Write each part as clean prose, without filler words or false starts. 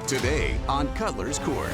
Today on Cutler's Court.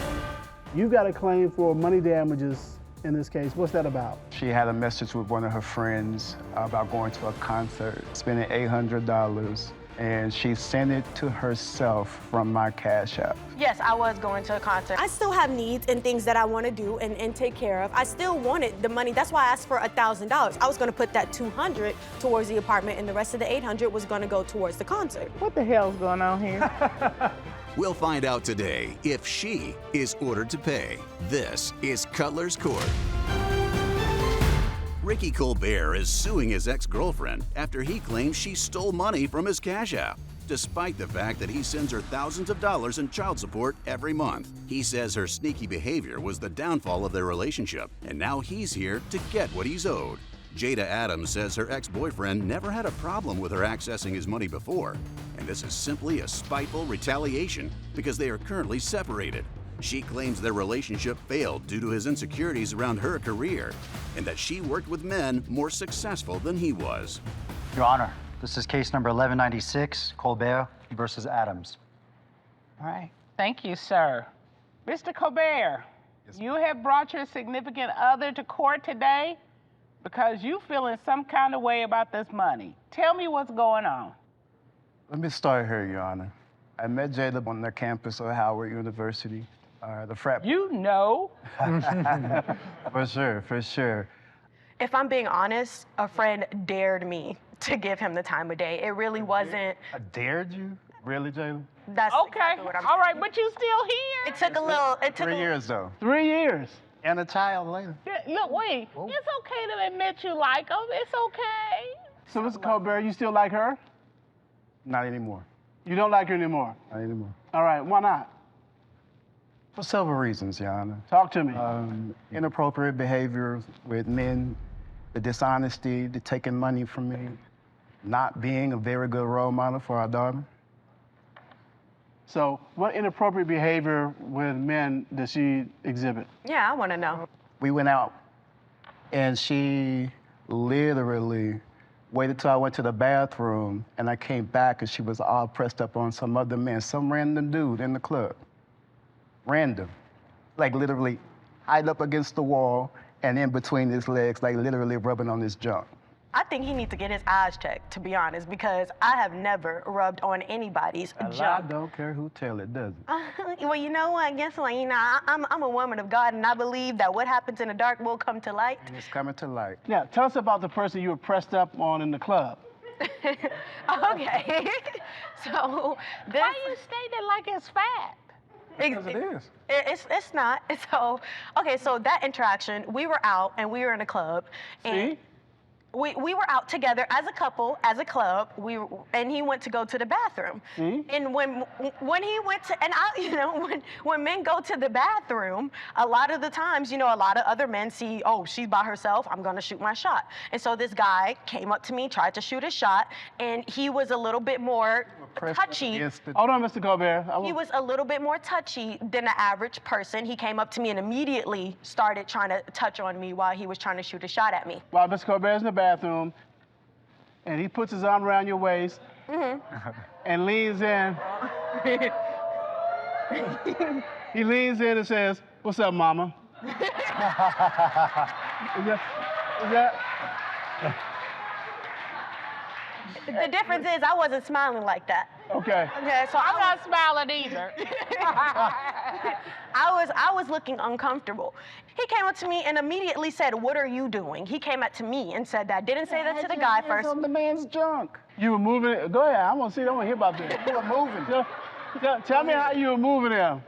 You got a claim for money damages in this case. What's that about? She had a message with one of her friends about going to a concert, spending $800, and she sent it to herself from my Cash App. Yes, I was going to a concert. I still have needs and things that I want to do and take care of. I still wanted the money. That's why I asked for $1,000. I was going to put that $200 towards the apartment, and the rest of the $800 was going to go towards the concert. What the hell's going on here? We'll find out today if she is ordered to pay. This is Cutler's Court. Ricky Colbert is suing his ex-girlfriend after he claims she stole money from his Cash App, despite the fact that he sends her thousands of dollars in child support every month. He says her sneaky behavior was the downfall of their relationship, and now he's here to get what he's owed. Jada Adams says her ex-boyfriend never had a problem with her accessing his money before, and this is simply a spiteful retaliation because they are currently separated. She claims their relationship failed due to his insecurities around her career, and that she worked with men more successful than he was. Your Honor, this is case number 1196, Colbert versus Adams. All right. Thank you, sir. Mr. Colbert, you have brought your significant other to court today because you feeling some kind of way about this money. Tell me what's going on. Let me start here, Your Honor. I met Jada on the campus of Howard University. The frat. You know. For sure, for sure. If I'm being honest, a friend dared me to give him the time of day. It really wasn't. I dared you? Really, Jada? That's Okay. exactly what I'm All right, saying. but you still here. It took a little. It took 3 years, though. 3 years. And a child later. Yeah, look, wait. Whoa. It's okay to admit you like him. It's okay. So, Mr. Colbert, you still like her? Not anymore. You don't like her anymore? Not anymore. All right, why not? For several reasons, Your Honor. Talk to me. Inappropriate behavior with men, the dishonesty, the taking money from me, not being a very good role model for our daughter. So, what inappropriate behavior with men does she exhibit? Yeah, I want to know. We went out, and she literally waited till I went to the bathroom, and I came back, and she was all pressed up on some other man, some random dude in the club. Random. Like literally hide up against the wall and in between his legs, like literally rubbing on his junk. I think he needs to get his eyes checked, to be honest, because I have never rubbed on anybody's I junk. don't care who tell it, does it? Well, you know what? Guess what? You know, I'm a woman of God, and I believe that what happens in the dark will come to light. And it's coming to light. Yeah, tell us about the person you were pressed up on in the club. Okay. So this. Why you state it like it's fact? Because it is. It's not. So okay. So that interaction, we were out and we were in a club, and See? we were out together as a couple, as a club. And he went to go to the bathroom. See? And when he went to, and I, you know, when men go to the bathroom, a lot of the times, you know, a lot of other men see, oh, she's by herself, I'm gonna shoot my shot. And so this guy came up to me, tried to shoot a shot, and he was a little bit more touchy. Hold on, Mr. Colbert. He was a little bit more touchy than the average person. He came up to me and immediately started trying to touch on me while he was trying to shoot a shot at me. While Mr. Colbert's in the bathroom, and he puts his arm around your waist and leans in. He leans in and says, "What's up, mama?" Is that? The difference is I wasn't smiling like that. Okay. Okay, so I'm not smiling either. I was looking uncomfortable. He came up to me and immediately said, "What are you doing?" He came up to me and said that. Didn't say that to the guy first. On the man's junk. You were moving it. Go ahead. I want to see. I want to hear about this. You were moving. Tell me how you were moving him.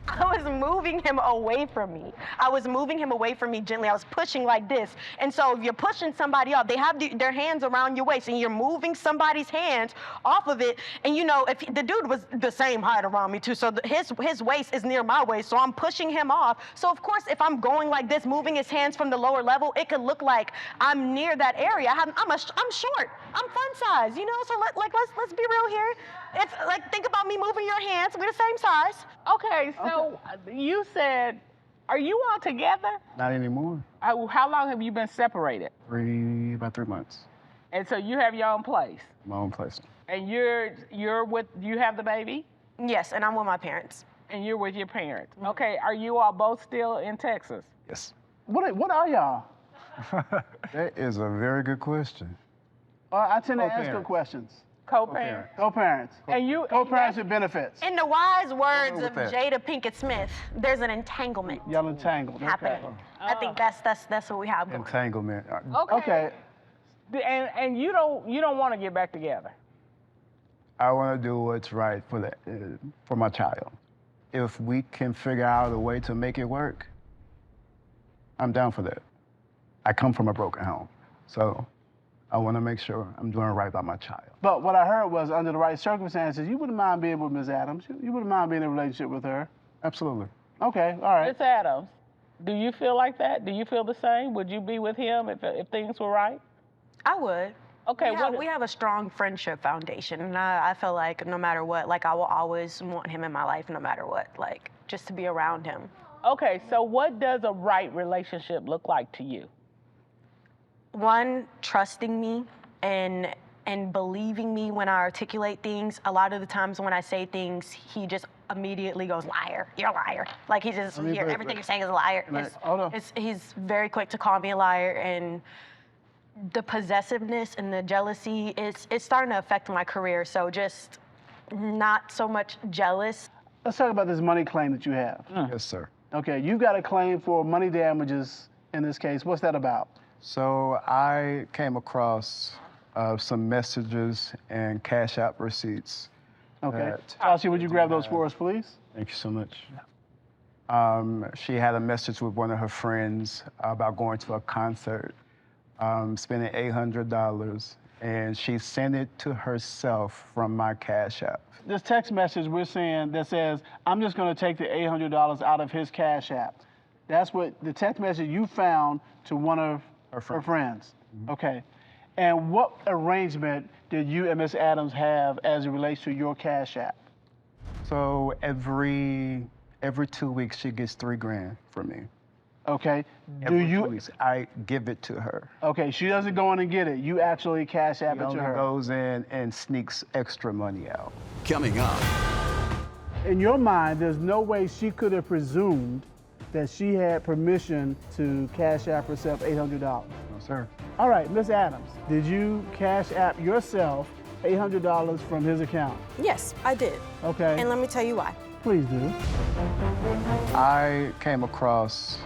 I was moving him away from me. I was moving him away from me gently. I was pushing like this. And so if you're pushing somebody off, they have their hands around your waist and you're moving somebody's hands off of it. And you know, if the dude was the same height around me too, so his waist is near my waist, so I'm pushing him off. So of course, if I'm going like this, moving his hands from the lower level, it could look like I'm near that area. I'm short. I'm fun size, you know. So let's be real here. It's like, think about me moving your hands. We're the same size. Okay, so you said, are you all together? Not anymore. How long have you been separated? About 3 months. And so you have your own place. My own place. And you have the baby? Yes, and I'm with my parents. And you're with your parents. Okay, are you all both still in Texas? Yes. What are y'all? That is a very good question. I tend to ask good Co-parents. questions. Co-parent. Co-parents. And you Co-parents with benefits. In the wise words with of that. Jada Pinkett Smith, there's an entanglement Y'all entangled. Okay. happening. I think that's what we have going. Entanglement. Okay. Okay. And you don't want to get back together. I want to do what's right for my child. If we can figure out a way to make it work, I'm down for that. I come from a broken home, so I want to make sure I'm doing right by my child. But what I heard was, under the right circumstances, you wouldn't mind being with Ms. Adams. You wouldn't mind being in a relationship with her. Absolutely. Okay, all right. Miss Adams, do you feel like that? Do you feel the same? Would you be with him if things were right? I would. Okay, We have a strong friendship foundation, and I feel like no matter what, like I will always want him in my life no matter what, like just to be around him. Okay, so what does a right relationship look like to you? One, trusting me and believing me when I articulate things. A lot of the times when I say things, he just immediately goes, liar, you're a liar. Like he just, here, everything you're saying is a liar. He's very quick to call me a liar, and the possessiveness and the jealousy, it's starting to affect my career. So just not so much jealous. Let's talk about this money claim that you have. Yes, sir. Okay, you've got a claim for money damages in this case. What's that about? So I came across some messages and Cash App receipts. Okay. Tasha, would you grab those for us, please? Thank you so much. She had a message with one of her friends about going to a concert, spending $800, and she sent it to herself from my Cash App. This text message we're seeing that says, I'm just going to take the $800 out of his Cash App. That's what the text message you found to one of her friends. Okay. And what arrangement did you and Miss Adams have as it relates to your Cash App? So every 2 weeks, she gets $3,000 from me. Okay. Every 2 weeks, I give it to her. Okay, she doesn't go in and get it. You actually Cash App it to her. She goes in and sneaks extra money out. Coming up. In your mind, there's no way she could have presumed that she had permission to Cash App herself $800. No, sir. All right, Miss Adams, did you Cash App yourself $800 from his account? Yes, I did. Okay. And let me tell you why. Please do. I came across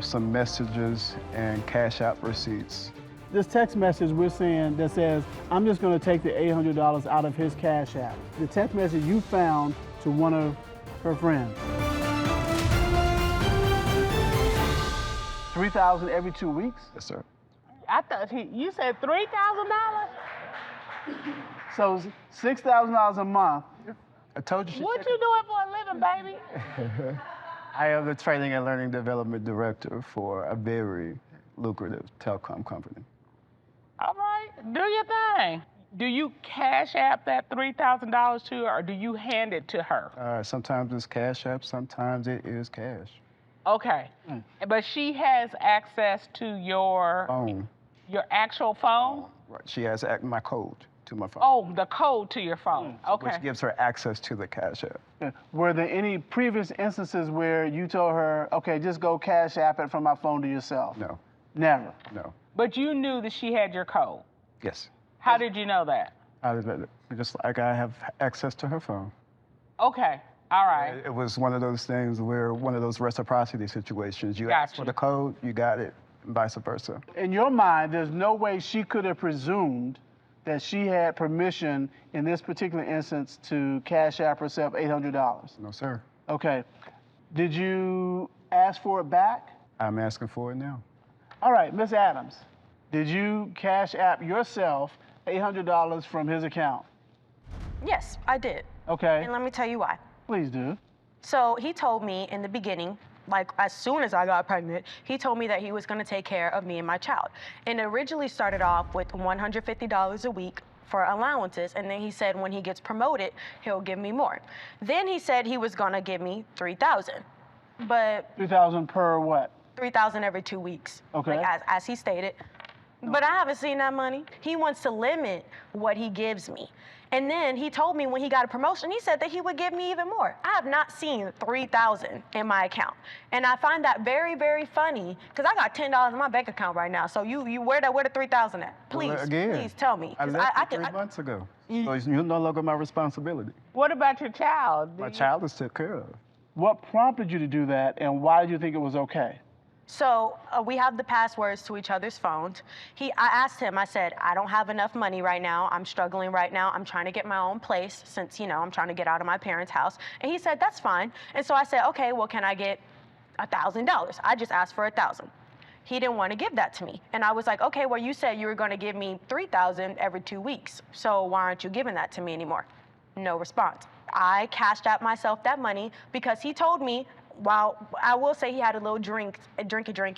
some messages and Cash App receipts. This text message we're seeing that says, I'm just going to take the $800 out of his Cash App. The text message you found to one of her friends. $3,000 every 2 weeks? Yes, sir. I thought you said $3,000? So $6,000 a month. I told you. What you doing for a living, baby? I am the training and learning development director for a very lucrative telecom company. All right, do your thing. Do you Cash App that $3,000 to her, or do you hand it to her? Sometimes it's Cash App, sometimes it is cash. Okay, but she has access to your Phone. Your actual phone? Right. She has my code to my phone. Oh, the code to your phone. Okay. Which gives her access to the Cash App. Were there any previous instances where you told her, okay, just go Cash App it from my phone to yourself? No. Never? No. But you knew that she had your code? Yes. How did you know that? Just like I have access to her phone. Okay, all right. It was one of those things where one of those reciprocity situations. You asked for the code, you got it, and vice versa. In your mind, there's no way she could have presumed that she had permission in this particular instance to Cash App herself $800? No, sir. Okay. Did you ask for it back? I'm asking for it now. All right, Miss Adams, did you Cash App yourself $800 from his account? Yes, I did. Okay. And let me tell you why. Please do. So he told me in the beginning, like as soon as I got pregnant, he told me that he was going to take care of me and my child. And it originally started off with $150 a week for allowances, and then he said when he gets promoted, he'll give me more. Then he said he was going to give me $3,000. But $3,000 per what? $3,000 every 2 weeks. Okay. Like as he stated. But I haven't seen that money. He wants to limit what he gives me. And then he told me when he got a promotion, he said that he would give me even more. I have not seen $3,000 in my account. And I find that very, very funny, because I got $10 in my bank account right now. So you where the $3,000 at? Please, Well, again, please tell me. I 'Cause left you 3 months ago. So you're no longer my responsibility. What about your child? My child is took care of. What prompted you to do that, and why did you think it was okay? So we have the passwords to each other's phones. I asked him, I said, I don't have enough money right now. I'm struggling right now. I'm trying to get my own place since, I'm trying to get out of my parents' house. And he said, that's fine. And so I said, okay, well, can I get $1,000? I just asked for $1,000. He didn't want to give that to me. And I was like, okay, well, you said you were going to give me $3,000 every 2 weeks. So why aren't you giving that to me anymore? No response. I cashed out myself that money because he told me, while I will say he had a little drink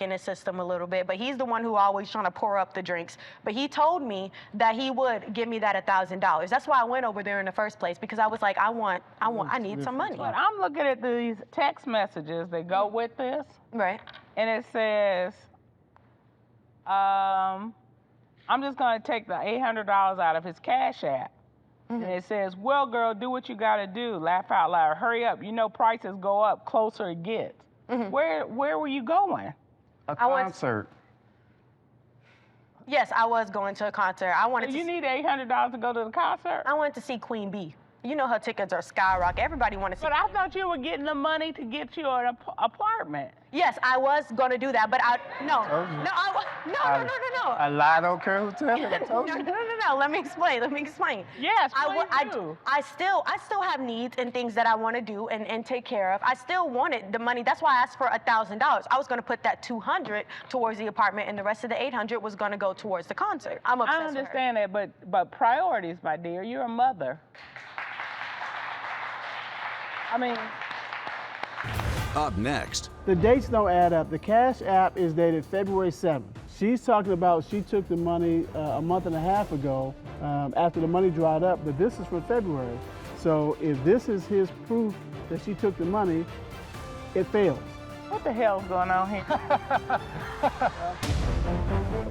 in his system a little bit, but he's the one who always trying to pour up the drinks. But he told me that he would give me that $1,000. That's why I went over there in the first place, because I was like, I need some money. But I'm looking at these text messages that go with this. Right. And it says, I'm just going to take the $800 out of his Cash App. And it says, well, girl, do what you got to do. Laugh out loud. Hurry up. You know prices go up, closer it gets. Where were you going? A concert. Yes, I was going to a concert. You need $800 to go to the concert? I wanted to see Queen Bee. You know her tickets are skyrocket. Everybody wanted to see. But I thought you were getting the money to get you an apartment. Yes, I was going to do that, but no. I lie, don't care who tells it. I told you. No. Let me explain. Yes, please do. I still have needs and things that I want to do and take care of. I still wanted the money. That's why I asked for $1,000. I was going to put that $200 towards the apartment, and the rest of the $800 was going to go towards the concert. I'm obsessed I understand that, but priorities, my dear. You're a mother. I mean, Up next, The dates don't add up. The Cash App is dated February 7th. She's talking about she took the money a month and a half ago after the money dried up, but this is from February. So if this is his proof that she took the money, it fails. what the hell's going on here?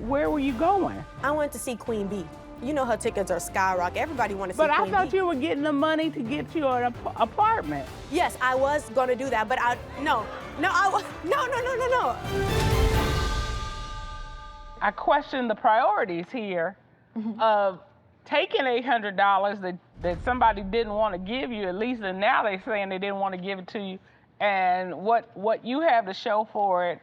Where were you going? I went to see Queen Bee. You know her tickets are skyrocket. Everybody wanted to see But Queen I thought Bee. you were getting the money to get you an apartment. Yes, I was going to do that, but no. I question the priorities here of taking $800 that somebody didn't want to give you, at least, and now they're saying they didn't want to give it to you, and what you have to show for it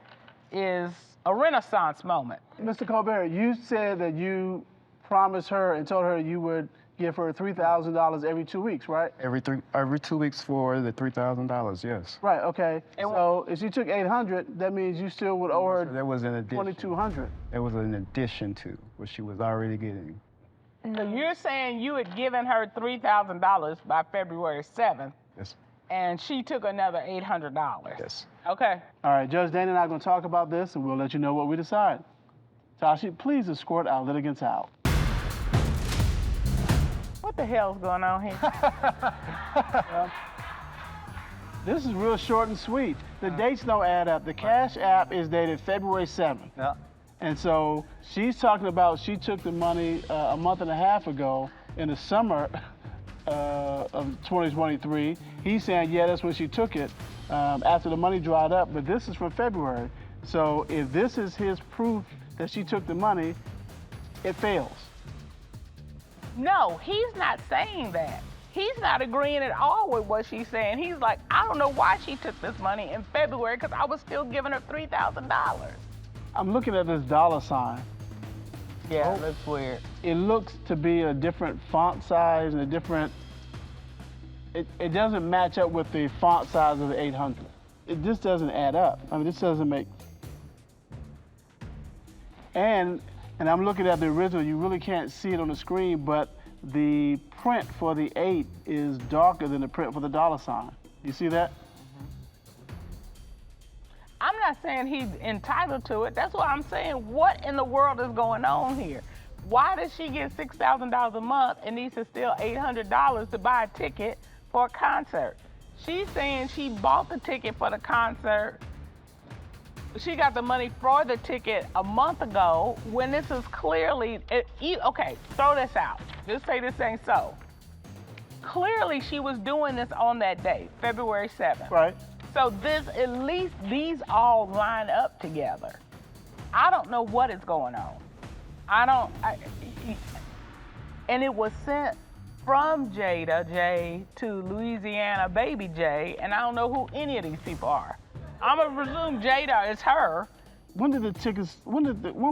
is a Renaissance moment. Mr. Colbert, you said that you promised her and told her you would give her $3,000 every 2 weeks, right? Every 2 weeks for the $3,000, yes. Right, okay. So if she took $800, that means you still would owe her So there was an addition. $2,200. There was an addition to what she was already getting. So you're saying you had given her $3,000 by February 7th, Yes. and she took another $800. Yes. Okay. All right, Judge Dana and I are going to talk about this, and we'll let you know what we decide. Tashi, please escort our litigants out. What the hell's going on here? This is real short and sweet. The dates don't add up. The Cash App is dated February 7th. Yeah. And so she's talking about she took the money a month and a half ago in the summer of 2023. He's saying, yeah, that's when she took it after the money dried up, but this is from February. So if this is his proof that she took the money, it fails. No, he's not saying that. He's not agreeing at all with what she's saying. He's like, I don't know why she took this money in February because I was still giving her $3,000. I'm looking at this dollar sign. Yeah, that's weird. It looks to be a different font size and a different, it doesn't match up with the font size of the 800. It just doesn't add up. I mean, this doesn't make, and I'm looking at the original, you really can't see it on the screen, but the print for the 8 is darker than the print for the dollar sign. You see that? I'm not saying he's entitled to it. That's what I'm saying. What in the world is going on here? Why does she get $6,000 a month and needs to steal $800 to buy a ticket for a concert? She's saying she bought the ticket for the concert she got the money for the ticket a month ago when this is clearly, okay, throw this out. Just say this ain't so. Clearly she was doing this on that day, February 7th. Right. So at least these all line up together. I don't know what is going on. And it was sent from Jada J to Louisiana Baby J, and I don't know who any of these people are. I'm gonna presume Jada is her. When did the tickets? When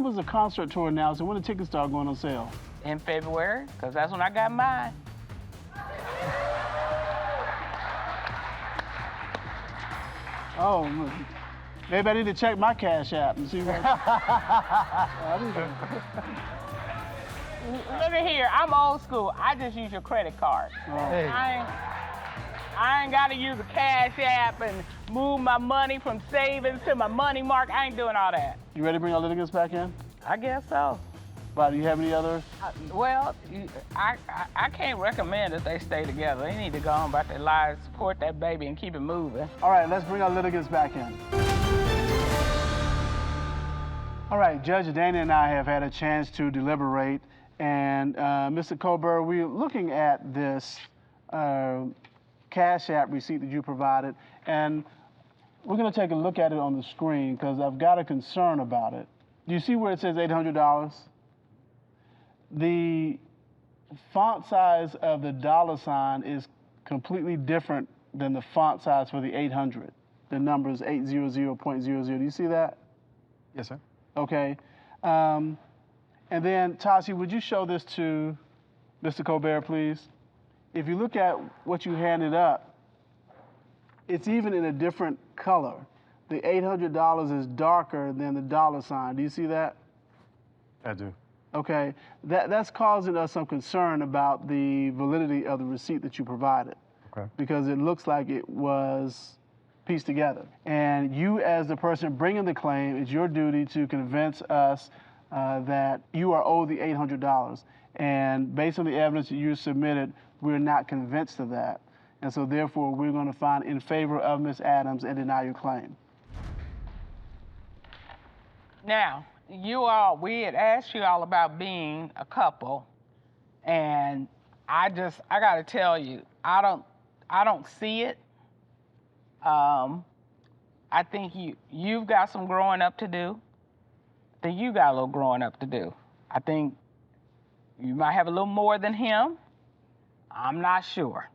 was the concert tour announced, and when did tickets start going on sale? In February, because that's when I got mine. Oh, maybe I need to check my Cash App and see what. Look at here, I'm old school. I just use your credit card. Hey. I ain't gotta use a Cash App and move my money from savings to my money mark. I ain't doing all that. You ready to bring our litigants back in? I guess so. Bob, do you have any other? I can't recommend that they stay together. They need to go on about their lives, support that baby, and keep it moving. All right, let's bring our litigants back in. All right, Judge Dana and I have had a chance to deliberate, and Mr. Colbert, we're looking at this Cash App receipt that you provided, and we're going to take a look at it on the screen because I've got a concern about it. Do you see where it says $800? The font size of the dollar sign is completely different than the font size for the 800. The number is 800.00. Do you see that? Yes, sir. Okay. And then, Tashi, would you show this to Mr. Colbert, please? If you look at what you handed up, it's even in a different color. The $800 is darker than the dollar sign. Do you see that? I do. Okay, that's causing us some concern about the validity of the receipt that you provided. Okay. Because it looks like it was pieced together. And you, as the person bringing the claim, it's your duty to convince us that you are owed the $800. And based on the evidence that you submitted, we're not convinced of that. And so therefore, we're going to find in favor of Ms. Adams and deny your claim. Now, we had asked you all about being a couple, and I gotta tell you, I don't see it. I think you've got some growing up to do. I think you got a little growing up to do. I think you might have a little more than him. I'm not sure.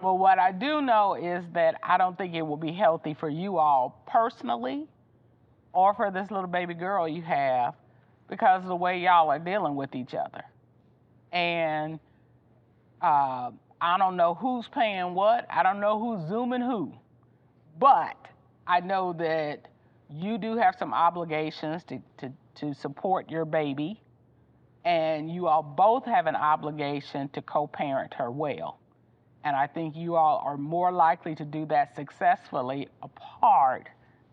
But what I do know is that I don't think it will be healthy for you all personally or for this little baby girl you have because of the way y'all are dealing with each other. And I don't know who's paying what. I don't know who's Zooming who. But I know that you do have some obligations to support your baby, and you all both have an obligation to co-parent her well. And I think you all are more likely to do that successfully apart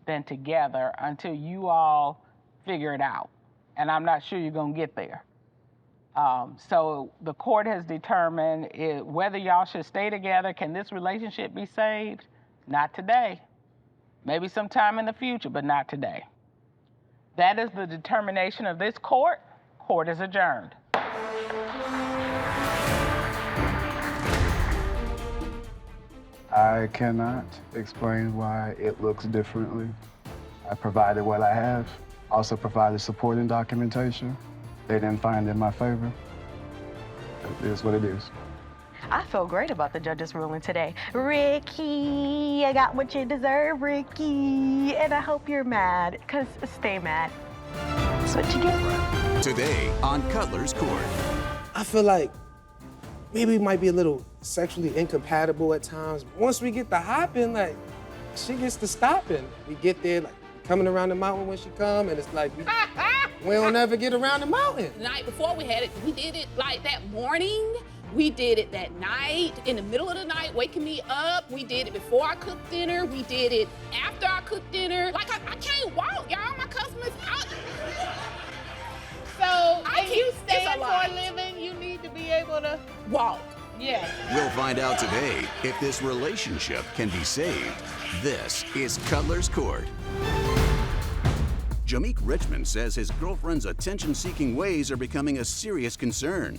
than together until you all figure it out. And I'm not sure you're gonna get there. So the court has determined whether y'all should stay together. Can this relationship be saved? Not today. Maybe sometime in the future, but not today. That is the determination of this court. Court is adjourned. I cannot explain why it looks differently. I provided what I have, also provided supporting documentation. They didn't find it in my favor. It is what it is. I feel great about the judge's ruling today. Ricky, I got what you deserve, Ricky. And I hope you're mad, because stay mad. That's what you get. Today on Cutler's Court. I feel like maybe we might be a little sexually incompatible at times. Once we get the hopping, like, she gets to stopping. We get there, like, coming around the mountain when she come, and it's like, we don't ever get around the mountain. The night before we had it, we did it like that morning. We did it that night, in the middle of the night, waking me up. We did it before I cooked dinner. We did it after I cooked dinner. Like, I can't walk, y'all. My customers out. So, and you stand for a living, you need to be able to walk. Yeah. We'll find out today if this relationship can be saved. This is Cutler's Court. Jameek Richmond says his girlfriend's attention-seeking ways are becoming a serious concern.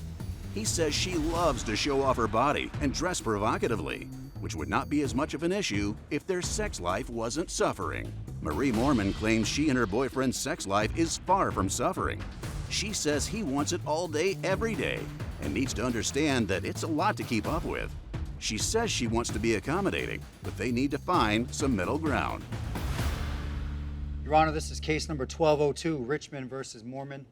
He says she loves to show off her body and dress provocatively, which would not be as much of an issue if their sex life wasn't suffering. Marie Mormon claims she and her boyfriend's sex life is far from suffering. She says he wants it all day, every day, and needs to understand that it's a lot to keep up with. She says she wants to be accommodating, but they need to find some middle ground. Your Honor, this is case number 1202, Richmond versus Mormon.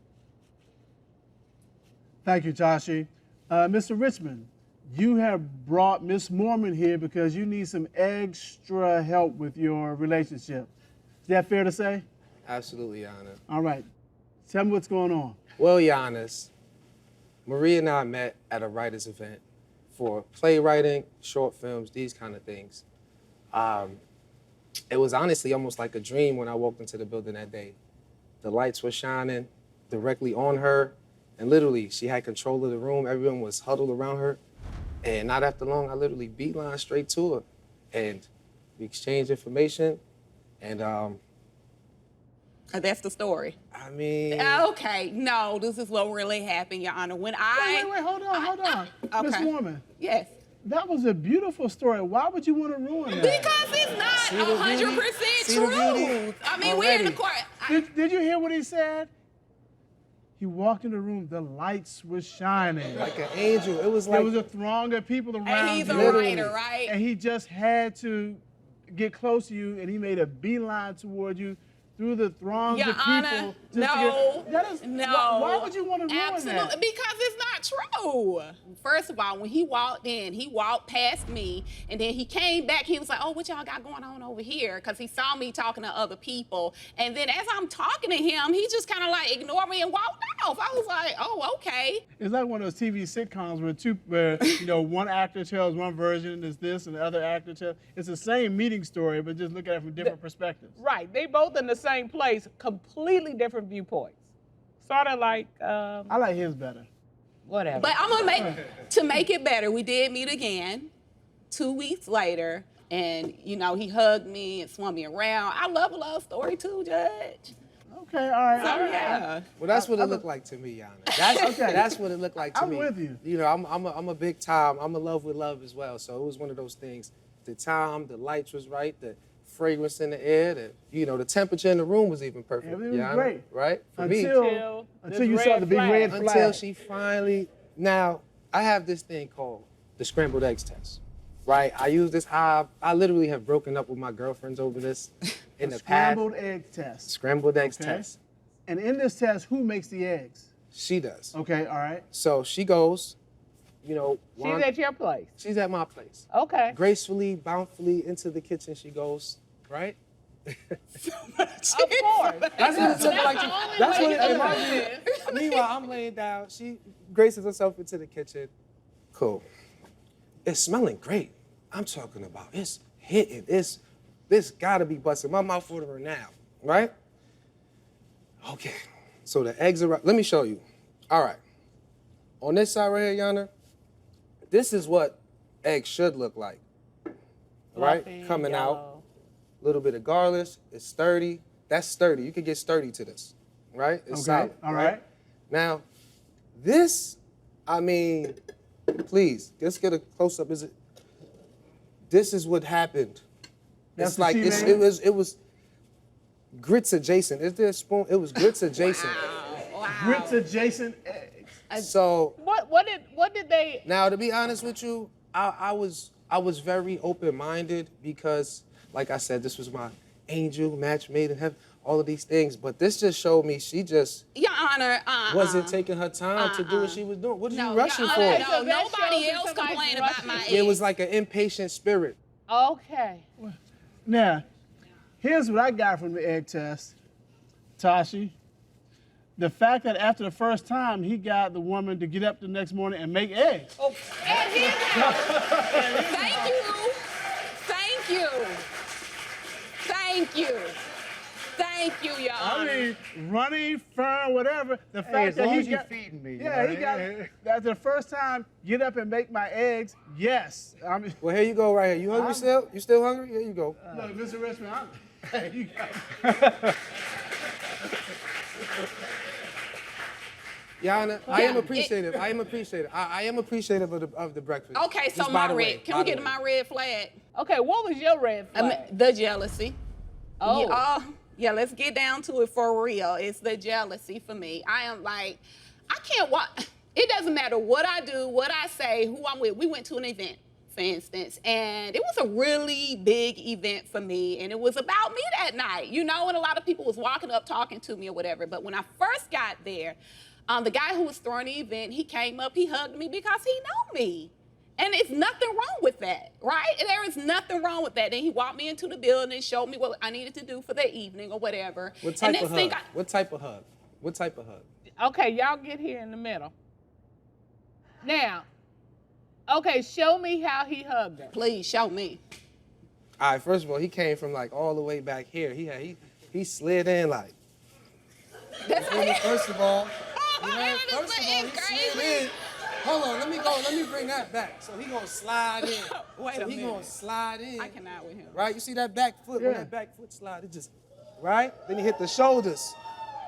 Thank you, Tashi. Mr. Richmond, you have brought Miss Mormon here because you need some extra help with your relationship. Is that fair to say? Absolutely, Your Honor. All right. Tell me what's going on. Well, Your Honors, Marie and I met at a writer's event for playwriting, short films, these kind of things. It was honestly almost like a dream when I walked into the building that day. The lights were shining directly on her, and literally she had control of the room. Everyone was huddled around her. And not after long, I literally beeline straight to her. And we exchanged information, and That's the story. I mean... Okay, no, this is what really happened, Your Honor. When Wait, hold on. Miss Okay. Mormon, Yes. that was a beautiful story. Why would you want to ruin that? Because it's See the not beauty? 100% See the beauty? true. I mean, we're in the Already. court. Did you hear what he said? He walked in the room, the lights were shining. Like an angel. It was There like... was a throng of people around And he's a you. Literally. writer, right? And he just had to get close to you, and he made a beeline toward you through the throngs Your of people. Honor, just to no, get, that is, no. Why would you want to ruin Absolutely, that? because it's not true. First of all, when he walked in, he walked past me, and then he came back. He was like, "Oh, what y'all got going on over here?" Because he saw me talking to other people. And then as I'm talking to him, he just kind of like ignored me and walked off. I was like, "Oh, okay." It's like one of those TV sitcoms where one actor tells one version is this, and the other actor tells. It's the same meeting story, but just look at it from different perspectives. Right, they both in the same place, completely different viewpoints. Sort of like, I like his better. whatever. But I'm gonna make it better. We did meet again 2 weeks later, and he hugged me and swung me around. I love a love story too, Judge. Okay, all right. So all right. yeah. Well, that's what it looked like to me, Yana. That's what it looked like to I'm me. with you. I'm a big time. I'm in love with love as well. So it was one of those things. The time, the lights was right, the fragrance in the air, the temperature in the room was even perfect. Everything was Yana, great. right? For me. Until this you saw the big flag. red flag. Until she finally. Now I have this thing called the scrambled eggs test, right? I use this. I literally have broken up with my girlfriends over this in the past. Scrambled egg test. Scrambled eggs Okay. test. And in this test, who makes the eggs? She does. Okay, all right. So she goes, She's at your place. she's at my place. Okay. Gracefully, bountifully into the kitchen she goes, right? Of course. That's what it took like. That's what it do is. Meanwhile, I'm laying down. She graces herself into the kitchen. Cool. It's smelling great. I'm talking about it's hitting. This gotta be busting. My mouth watering now, right? Okay. So the eggs are. Let me show you. All right. On this side right here, Yana, this is what eggs should look like. Right? Fluffy, Coming out. yellow. A little bit of garlic. It's sturdy. That's sturdy. You can get sturdy to this, right? It's Okay, solid. all right. Now, this, please, let's get a close up. This is what happened. That's It's the like T-name? it was grits adjacent. Is there a spoon? It was grits adjacent. Grits adjacent eggs. So What did they? now, to be honest with you, I was very open-minded because, like I said, this was my angel, match made in heaven, all of these things. But this just showed me she just Your Honor, wasn't taking her time to do what she was doing. What are No, you rushing Your for? Honor, So no, that nobody shows else that somebody's complained about my rushing. It eggs. was like an impatient spirit. Okay. Now, here's what I got from the egg test, Tashi. The fact that after the first time, he got the woman to get up the next morning and make eggs. Oh, Thank you. Thank you. Thank you. Thank you, Your Honor. I mean, running, firm, whatever. The fact as that long he as you're got, feeding me, you Yeah, know? he got after the first time, get up and make my eggs. Yes. I mean, Well, here you go right here. You hungry still? You still hungry? Here you go. look, Mr. Richmond, you got Your Honor, I am appreciative. I am appreciative. I am appreciative of the breakfast. Okay, so Just by my the way, red. Can by we the get way. my red flag? Okay, what was your red flag? The jealousy. Oh. Yeah, let's get down to it for real. It's the jealousy for me. I am like, I can't watch. It doesn't matter what I do, what I say, who I'm with. We went to an event, for instance, and it was a really big event for me, and it was about me that night, you know, and a lot of people was walking up talking to me or whatever. But when I first got there, the guy who was throwing the event, he came up, he hugged me because he knew me. And it's nothing wrong with that, right? There is nothing wrong with that. Then he walked me into the building and showed me what I needed to do for the evening or whatever. What type and of hug? What type of hug? What type of hug? Okay, y'all get here in the middle. Now, okay, show me how he hugged her. Please show me. All right, first of all, he came from like all the way back here. He slid in like. That's First of all, he slid in. Hold on, let me bring that back. So he gonna slide in. Wait a minute. Gonna slide in. I cannot with him. Right, you see that back foot, when that back foot slide, it just, right? Then he hit the shoulders.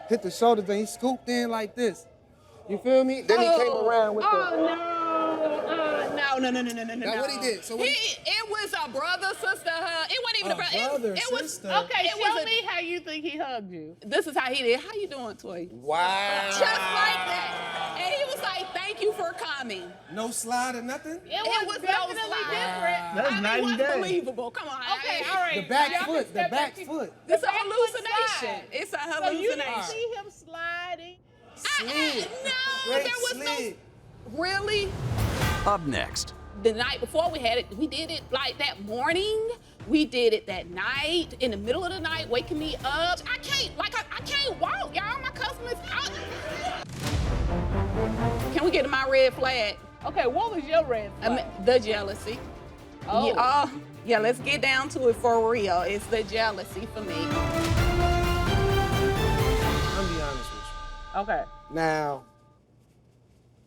Then he scooped in like this. You feel me? Then he came around with No. Now what he did? So it was a brother-sister hug. It wasn't even a brother. It was sister. Okay, show me how you think he hugged you. This is how he did. How you doing, Toy? Wow. Just like that. And he was like, "Thank you for coming." No slide or nothing? It was definitely different. That's night and day. Unbelievable. Come on. Okay, all right. The back y'all foot, can the step back back. foot. It's a back foot hallucination. slide. It's a So you didn't hallucination. see him sliding? Slid. No, Straight there was slid. no. Really? Up next. The night before we had it, we did it like that morning. We did it that night, in the middle of the night, waking me up. I can't walk, y'all. My customers out. Can we get to my red flag? Okay, what was your red flag? The jealousy. Oh. Yeah, let's get down to it for real. It's the jealousy for me. I'm be honest with you. Okay. Now,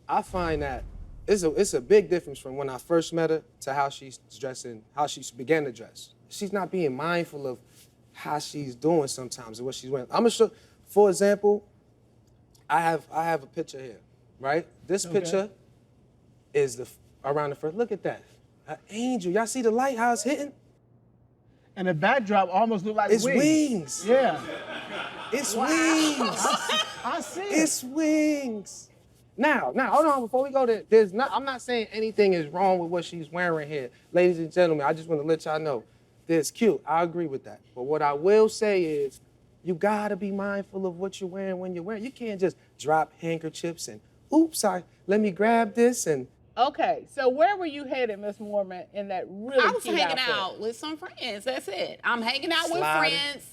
I find that it's a big difference from when I first met her to how she's dressing, how she began to dress. She's not being mindful of how she's doing sometimes and what she's wearing. I'm gonna show, for example, I have a picture here, right? This picture is around the first. Look at that, an angel. Y'all see the light? How it's hitting? And the backdrop almost looked like It's wings. Yeah. It's wings. I see it. It's wings. Now, hold on. Before we go there, I'm not saying anything is wrong with what she's wearing here, ladies and gentlemen. I just want to let y'all know, it's cute. I agree with that. But what I will say is, you gotta be mindful of what you're wearing when you're wearing. You can't just drop handkerchiefs and, oops, let me grab this and. Okay, so where were you headed, Miss Mormon, in that really I was cute hanging outfit? out with some friends. That's it. I'm hanging out with Sliding. friends.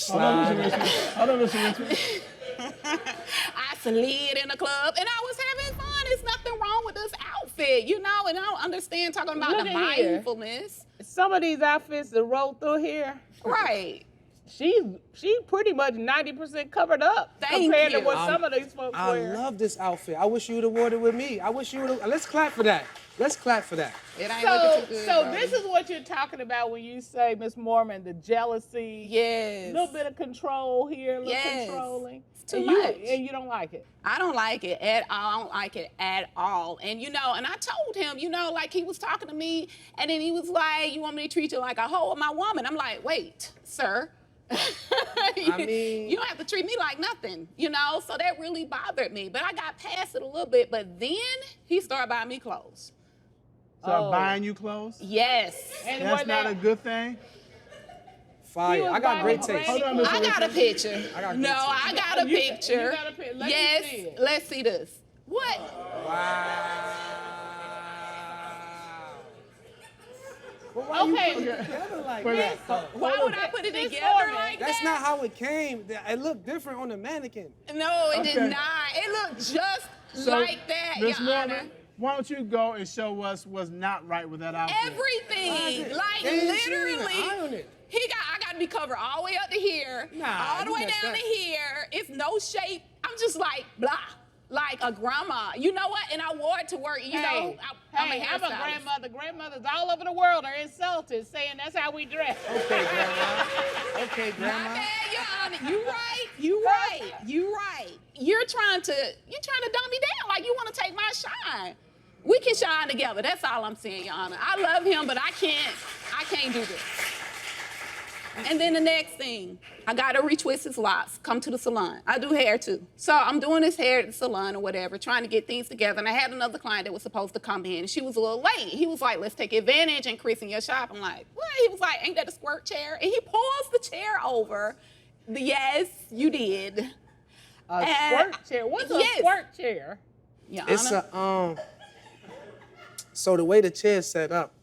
Hold on, Mr. Richmond. I slid in the club and I was having fun. There's nothing wrong with this outfit, you know, and I don't understand talking about Look the at here. mindfulness. Some of these outfits that roll through here, Right. she pretty much 90% covered up Thank compared to you. what some of these folks I wear. love this outfit. I wish you would have worn it with me. I wish you would have. Let's clap for that. Let's clap for that. It ain't So, looking too good. so Brody. this is what you're talking about when you say, Miss Mormon, the jealousy, Yes. a little bit of control here, a little Yes. controlling. It's too and much. And you don't like it. I don't like it at all. I don't like it at all. And, you know, and I told him, you know, like he was talking to me and then he was like, you want me to treat you like a hoe or my woman? I'm like, wait, sir. I mean, you don't have to treat me like nothing, you know? So that really bothered me. But I got past it a little bit. But then he started buying me clothes. Start buying you clothes? Yes. And That's were not they- a good thing? fire. was I got great buying taste. Hold on, I got a picture. I got no, good I got a You- picture. you got a pic- let me yes. see it. Let's see this. What? Wow. Okay. Together like Wait, that? Why would I put it Miss together Mormon, like That's that? not how it came. It looked different on the mannequin. No, it did Okay. not. It looked just So, like that, Miss Your Honor. Mormon, why don't you go and show us what's not right with that outfit? Everything. Like They didn't even literally. iron it. I got to be covered all the way up to here, Nah, all the you way messed down up. to here. It's no shape. I'm just like, blah. Like a grandma. You know what? And I wore it to work, you know. I'm a I'm a hairstylist. grandmother. Grandmothers all over the world are insulted, saying that's how we dress. Okay, grandma. Okay, My grandma. bad, Your Honor. You right. You right. You right. You're trying to dumb me down like you want to take my shine. We can shine together. That's all I'm saying, Your Honor. I love him, but I can't do this. And then the next thing, I gotta retwist his locks, come to the salon. I do hair too. So I'm doing his hair at the salon or whatever, trying to get things together. And I had another client that was supposed to come in, and she was a little late. He was like, let's take advantage and increase in your shop. I'm like, what? He was like, ain't that a squirt chair? And he pulls the chair over. Yes, you did. Squirt chair? What's a squirt chair? Your It's Honor? So the way the chair's set up,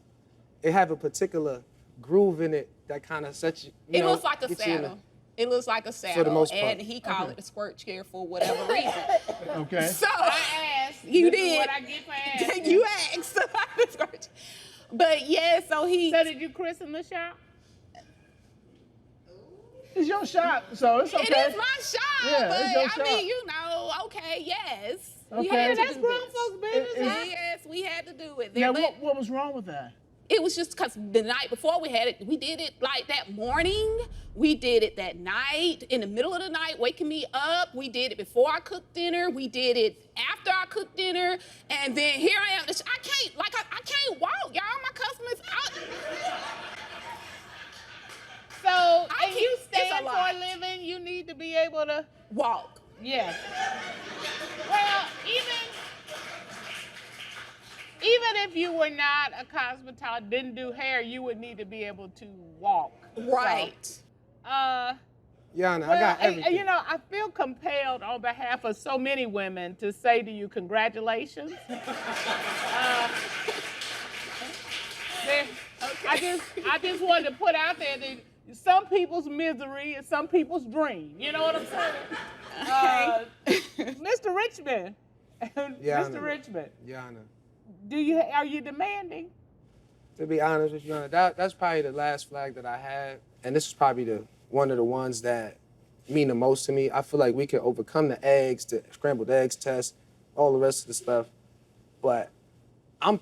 it have a particular groove in it that kind of sets you. It looks like a saddle. It looks like a saddle. For the most part. And he called it a squirt chair for whatever reason. Okay. So I asked. You This is did. what I get for asking. You asked. But yeah, so he. So did you christen the shop? It's your shop, so it's okay. It is my shop, Yeah, but it's your I shop. mean, you know, okay, yes. We Okay. had to That's do grown this. folks' business. huh? Yes, we had to do it. Now, Let- what was wrong with that? It was just because the night before we had it, we did it like that morning. We did it that night, in the middle of the night, waking me up. We did it before I cooked dinner. We did it after I cooked dinner. And then here I am. I can't walk, y'all. My customers out. So, and you it's stand a for lot. a living, you need to be able to, Walk. yes. Well, even if you were not a cosmetologist, didn't do hair, you would need to be able to walk. Right. So, Yana, I well, got everything. you know, I feel compelled on behalf of so many women to say to you, congratulations. I just wanted to put out there that some people's misery is some people's dream. You know what I'm saying? Mr. Richmond, Mr. Richmond, Yana, are you demanding? to be honest with you, Yana, that's probably the last flag that I had, and this is probably one of the ones that mean the most to me. I feel like we can overcome the scrambled eggs test, all the rest of the stuff, but I'm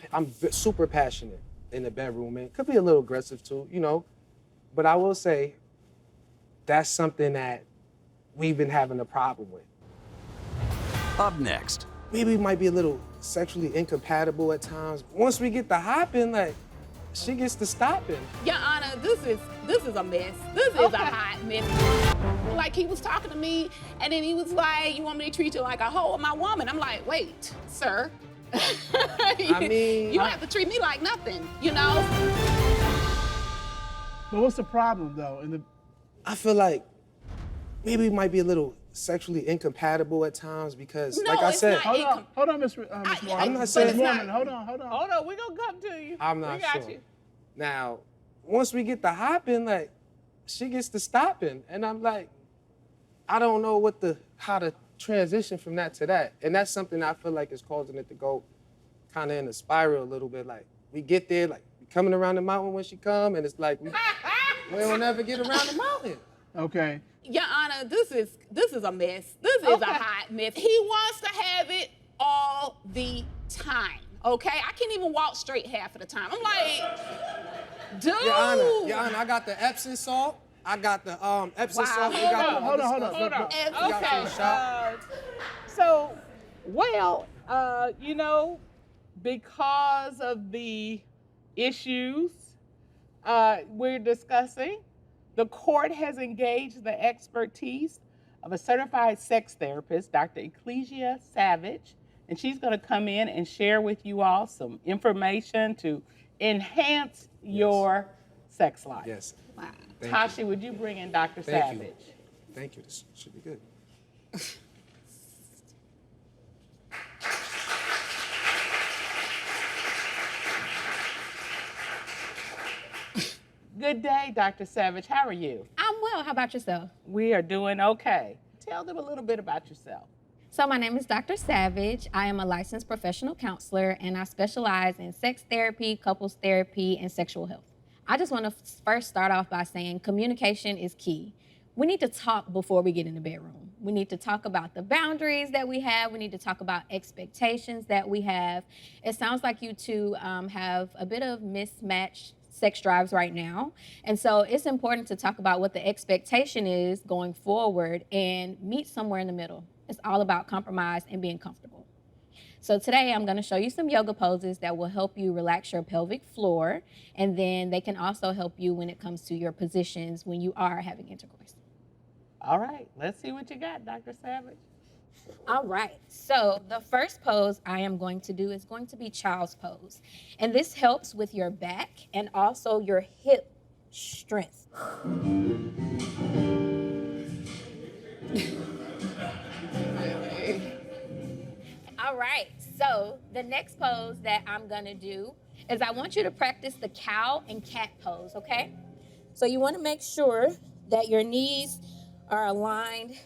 super passionate in the bedroom, and could be a little aggressive too, you know. But I will say, that's something that we've been having a problem with. Up next, Maybe we might be a little sexually incompatible at times. Once we get the hopping, like, she gets to stopping. Your Honor, this is a mess. This is a hot mess. Like, he was talking to me, and then he was like, you want me to treat you like a hoe or my woman? I'm like, wait, sir. I mean, you don't have to treat me like nothing, you know? But what's the problem, though? I feel like maybe we might be a little sexually incompatible at times because, No, like I it's said, not. Hold on, Miss Warren. I'm not saying Miss it's Warren, not. hold on. Hold on, we're gonna come to you. I'm not we got sure. you. Now, once we get the hopping, like, she gets to stopping, and I'm like, I don't know how to transition from that to that, and that's something I feel like is causing it to go kind of in a spiral a little bit. Like, we get there, like, we coming around the mountain when she come, and it's like we don't ever get around the mountain. Okay. Your Honor, this is a mess. This is a hot mess. He wants to have it all the time, okay? I can't even walk straight half of the time. I'm like, dude. Your Honor, I got the Epsom salt. I got the Epsom Wow. salt. We got the other stuff. Hold on. We got from the shop. So, you know, because of the issues we're discussing, the court has engaged the expertise of a certified sex therapist, Dr. Ecclesia Savage, and she's going to come in and share with you all some information to enhance your sex life. Yes. Wow. Thank Tashi, you. would you bring in Dr. Thank you. Savage? Thank you. This should be good. Good day, Dr. Savage. How are you? I'm well. How about yourself? We are doing okay. Tell them a little bit about yourself. So my name is Dr. Savage. I am a licensed professional counselor, and I specialize in sex therapy, couples therapy, and sexual health. I just want to first start off by saying communication is key. We need to talk before we get in the bedroom. We need to talk about the boundaries that we have. We need to talk about expectations that we have. It sounds like you two have a bit of mismatched sex drives right now. And so it's important to talk about what the expectation is going forward and meet somewhere in the middle. It's all about compromise and being comfortable. So today I'm going to show you some yoga poses that will help you relax your pelvic floor, and then they can also help you when it comes to your positions when you are having intercourse. All right, let's see what you got, Dr. Savage. All right, so the first pose I am going to do is going to be child's pose. And this helps with your back and also your hip strength. All right, so the next pose that I'm gonna do is I want you to practice the cow and cat pose, okay? So you wanna make sure that your knees are aligned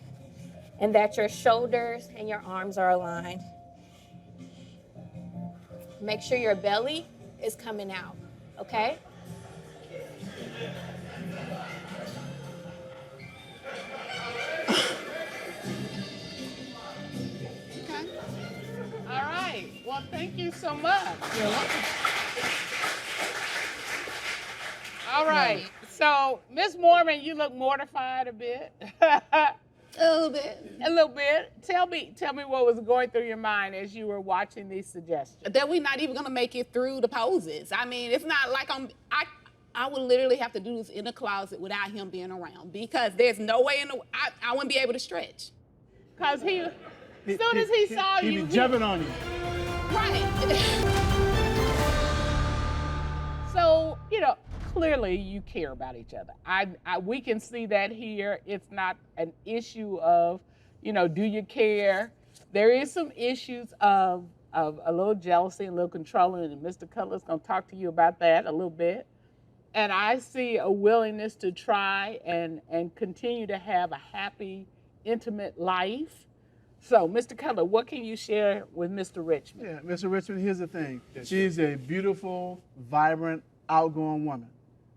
and that your shoulders and your arms are aligned. Make sure your belly is coming out, okay? Okay. All right, well, thank you so much. You're welcome. All right, so Miss Mormon, you look mortified a bit. A little bit. A little bit. Tell me what was going through your mind as you were watching these suggestions. That we're not even gonna make it through the poses. I mean, it's not like I would literally have to do this in the closet without him being around, because there's no way I wouldn't be able to stretch. Because as soon as he saw you, he be jumping on you. Right. So, clearly you care about each other. We can see that here. It's not an issue of, do you care? There is some issues of a little jealousy and a little controlling, and Mr. Cutler's gonna talk to you about that a little bit. And I see a willingness to try and continue to have a happy, intimate life. So, Mr. Cutler, what can you share with Mr. Richmond? Yeah, Mr. Richmond, here's the thing. She's a beautiful, vibrant, outgoing woman.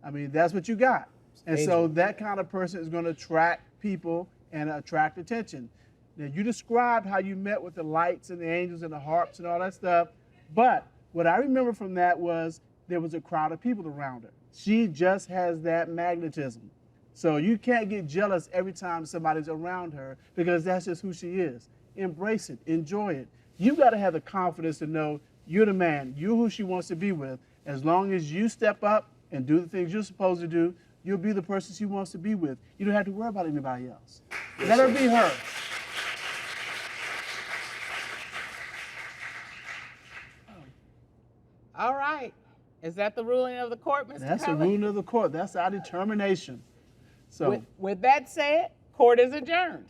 I mean, that's what you got. And so that kind of person is going to attract people and attract attention. Now, you described how you met with the lights and the angels and the harps and all that stuff, but what I remember from that was there was a crowd of people around her. She just has that magnetism. So you can't get jealous every time somebody's around her, because that's just who she is. Embrace it, enjoy it. You got to have the confidence to know you're the man, you're who she wants to be with. As long as you step up and do the things you're supposed to do, you'll be the person she wants to be with. You don't have to worry about anybody else. Let her be her. All right. Is that the ruling of the court, Mr. That's the Cutler? ruling of the court. That's our determination. So, With that said, court is adjourned.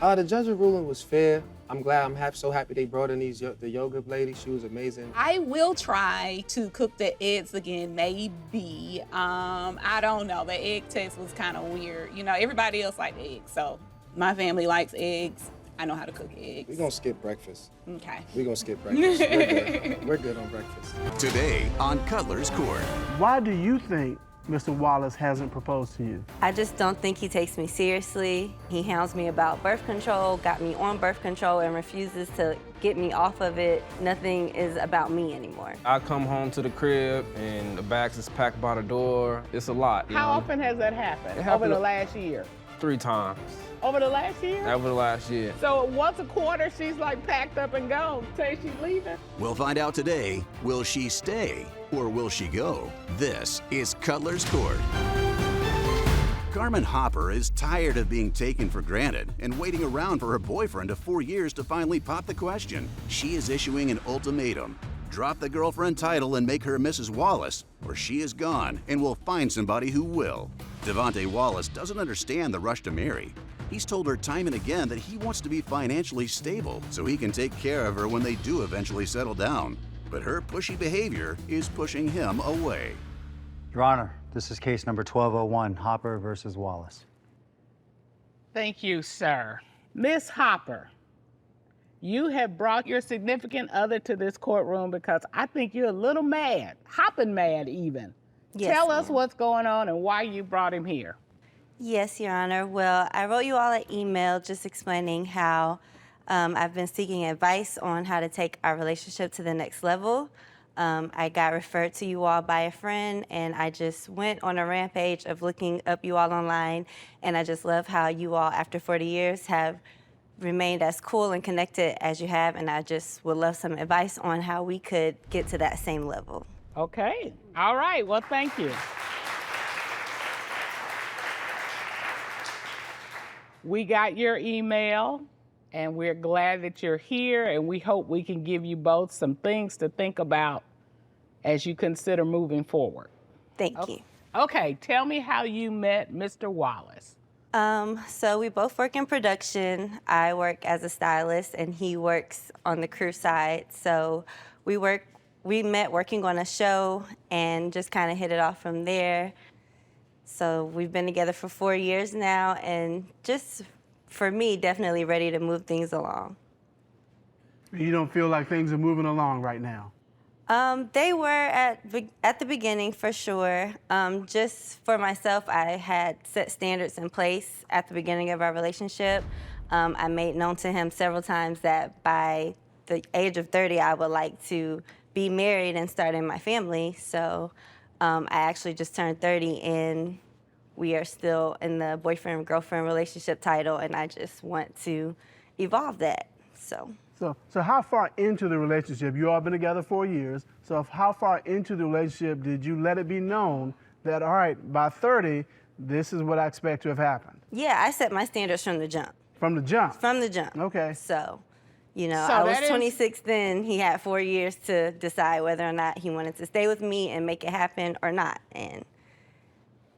The judge's ruling was fair. I'm glad. So happy they brought in the yoga lady. She was amazing. I will try to cook the eggs again, maybe. I don't know. The egg taste was kind of weird. Everybody else liked eggs, so my family likes eggs. I know how to cook eggs. We're gonna skip breakfast. Okay. We're gonna skip breakfast. We're good. We're good on breakfast. Today on Cutler's Court. why do you think Mr. Wallace hasn't proposed to you? I just don't think he takes me seriously. He hounds me about birth control, got me on birth control, and refuses to get me off of it. Nothing is about me anymore. I come home to the crib and the bags is packed by the door. It's a lot. How often has that happened? It happened Over the last year? 3 times. Over the last year? Over the last year. So once a quarter, she's like packed up and gone. Say she's leaving. We'll find out today, will she stay or will she go? This is Cutler's Court. Carmen Hopper is tired of being taken for granted and waiting around for her boyfriend of 4 years to finally pop the question. She is issuing an ultimatum. Drop the girlfriend title and make her Mrs. Wallace, or she is gone and we'll find somebody who will. Devontae Wallace doesn't understand the rush to marry. He's told her time and again that he wants to be financially stable so he can take care of her when they do eventually settle down. But her pushy behavior is pushing him away. Your Honor, this is case number 1201, Hopper versus Wallace. Thank you, sir. Miss Hopper, you have brought your significant other to this courtroom because I think you're a little mad, hopping mad even. Yes, Tell us ma'am. what's going on and why you brought him here. Yes, Your Honor. Well, I wrote you all an email just explaining how I've been seeking advice on how to take our relationship to the next level. I got referred to you all by a friend, and I just went on a rampage of looking up you all online, and I just love how you all, after 40 years, have remained as cool and connected as you have, and I just would love some advice on how we could get to that same level. Okay. All right. Well, thank you. We got your email, and we're glad that you're here, and we hope we can give you both some things to think about as you consider moving forward. Thank you. Okay, tell me how you met Mr. Wallace. So we both work in production. I work as a stylist, and he works on the crew side. So we met working on a show and just kind of hit it off from there. So we've been together for 4 years now, and just, for me, definitely ready to move things along. You don't feel like things are moving along right now? They were at the beginning, for sure. Just for myself, I had set standards in place at the beginning of our relationship. I made known to him several times that by the age of 30, I would like to be married and starting my family. So I actually just turned 30, and we are still in the boyfriend-girlfriend relationship title, and I just want to evolve that, so. So how far into the relationship, you all been together 4 years, so how far into the relationship did you let it be known that, all right, by 30, this is what I expect to have happened? Yeah, I set my standards from the jump. From the jump? From the jump. Okay. So, you know, So I was that is- 26 then. He had 4 years to decide whether or not he wanted to stay with me and make it happen or not. And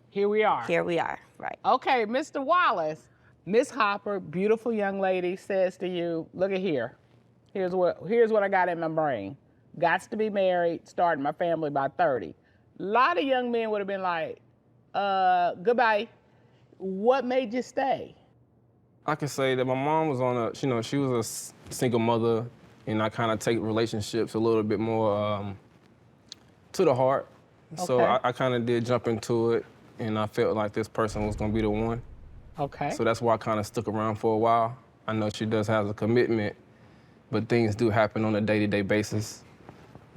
Here we are. here we are, right. Okay, Mr. Wallace, Miss Hopper, beautiful young lady, says to you, look at here. Here's what I got in my brain. Gots to be married, starting my family by 30. A lot of young men would have been like, goodbye. What made you stay? I can say that my mom was she was a single mother, and I kind of take relationships a little bit more to the heart. So Okay. I kind of did jump into it, and I felt like this person was gonna be the one. Okay. So that's why I kind of stuck around for a while. I know she does have a commitment, but things do happen on a day-to-day basis,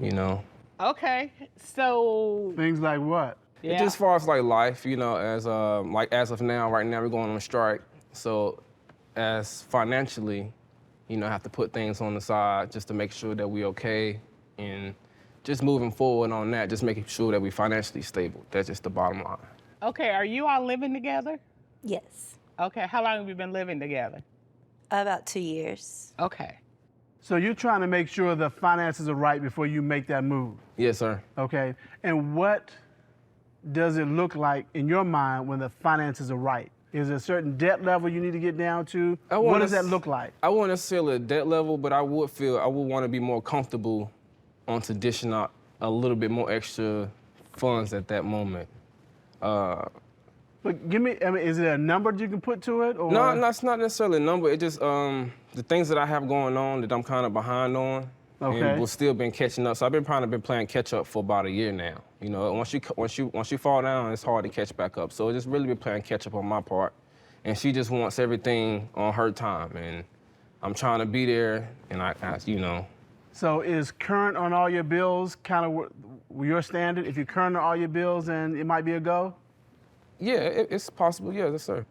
you know. Okay, so. Things like what? Yeah. Just as far as like life, you know, as of now, right now we're going on a strike. So as financially, you know, I have to put things on the side just to make sure that we okay, and just moving forward on that, just making sure that we financially stable. That's just the bottom line. Okay, are you all living together? Yes, Okay, how long have you been living together? about 2 years. Okay. So you're trying to make sure the finances are right before you make that move, Yes, sir. okay? And what does it look like in your mind when the finances are right? Is there a certain debt level you need to get down to? What does that look like? I wouldn't necessarily a debt level, but I would want to be more comfortable on to dishing out a little bit more extra funds at that moment. But is there a number you can put to it? Or? No, it's not necessarily a number. It just the things that I have going on that I'm kind of behind on, Okay. and we've still been catching up. So I've been playing catch up for about a year now. You know, once you fall down, it's hard to catch back up. So it's just really been playing catch up on my part, and she just wants everything on her time, and I'm trying to be there, and I you know. So is current on all your bills kind of your standard? If you're current on all your bills, then it might be a go? Yeah, it's possible. Yeah, yes, sir.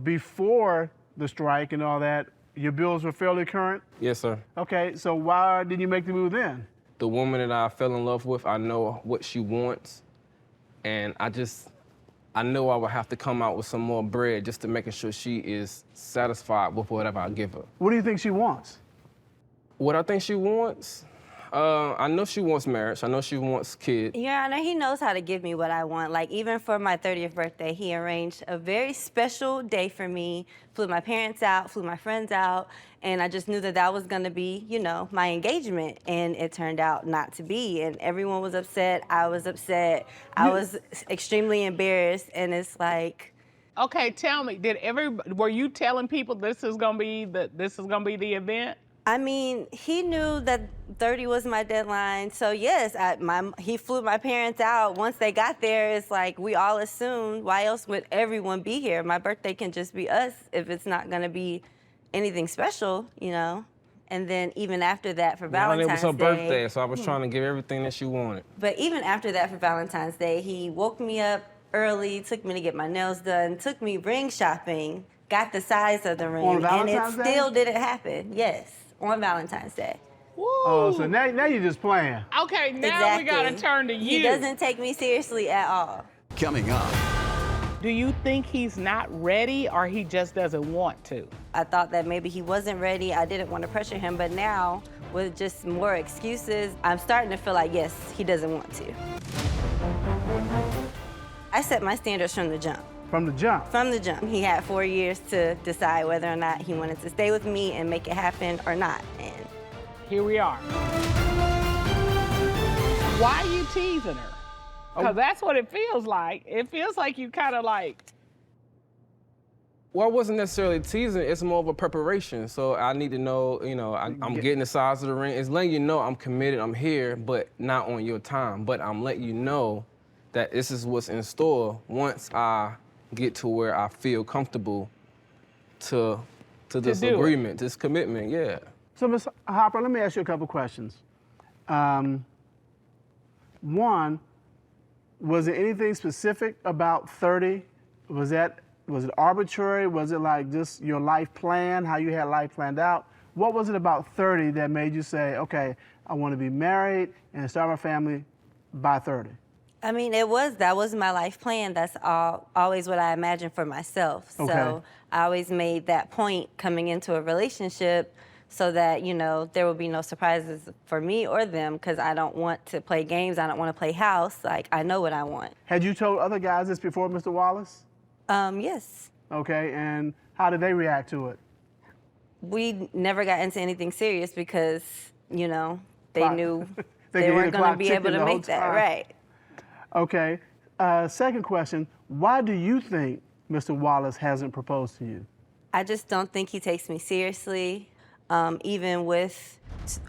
Before the strike and all that, your bills were fairly current? Yes, sir. Okay, so why didn't you make the move then? The woman that I fell in love with, I know what she wants, and I know I would have to come out with some more bread just to making sure she is satisfied with whatever I give her. What do you think she wants? What I think she wants, I know she wants marriage. I know she wants kids. Your Honor, he knows how to give me what I want. Like, even for my 30th birthday, he arranged a very special day for me, flew my parents out, flew my friends out, and I just knew that that was gonna be, you know, my engagement, and it turned out not to be, and everyone was upset, I was upset, I was extremely embarrassed, and it's like... Okay, tell me, were you telling people this is gonna be the event? I mean, he knew that 30 was my deadline, so yes, he flew my parents out. Once they got there, it's like we all assumed, why else would everyone be here? My birthday can just be us if it's not gonna be anything special, you know. And then even after that for Well, Valentine's Day. it was her birthday, so I was trying to give everything that she wanted. But even after that for Valentine's Day, he woke me up early, took me to get my nails done, took me ring shopping, got the size of the ring, On Valentine's and it Day? still didn't happen. Yes, on Valentine's Day. Woo. Oh, so now you're just playing. Okay, now Exactly. we gotta turn to you. He doesn't take me seriously at all. Coming up. Do you think he's not ready or he just doesn't want to? I thought that maybe he wasn't ready. I didn't want to pressure him, but now with just more excuses, I'm starting to feel like, yes, he doesn't want to. I set my standards from the jump. From the jump? From the jump. He had 4 years to decide whether or not he wanted to stay with me and make it happen or not. And here we are. Why are you teasing her? Because that's what it feels like. It feels like you kind of like... Well, I wasn't necessarily teasing. It's more of a preparation. So I need to know, you know, I'm getting the size of the ring. It's letting you know I'm committed, I'm here, but not on your time. But I'm letting you know that this is what's in store once I get to where I feel comfortable to this agreement, this commitment, yeah. So, Ms. Hopper, let me ask you a couple questions. One, was there anything specific about 30? Was it arbitrary? Was it like just your life plan, how you had life planned out? What was it about 30 that made you say, okay, I want to be married and start my family by 30? I mean, that was my life plan. That's always what I imagined for myself. Okay. So I always made that point coming into a relationship so that, you know, there would be no surprises for me or them because I don't want to play games. I don't want to play house. Like, I know what I want. Had you told other guys this before, Mr. Wallace? Yes. Okay, and how did they react to it? We never got into anything serious because, you know, they knew they could weren't hear the going to clock be ticking able to the whole make that, time. right. Okay, second question, why do you think Mr. Wallace hasn't proposed to you? I just don't think he takes me seriously. Even with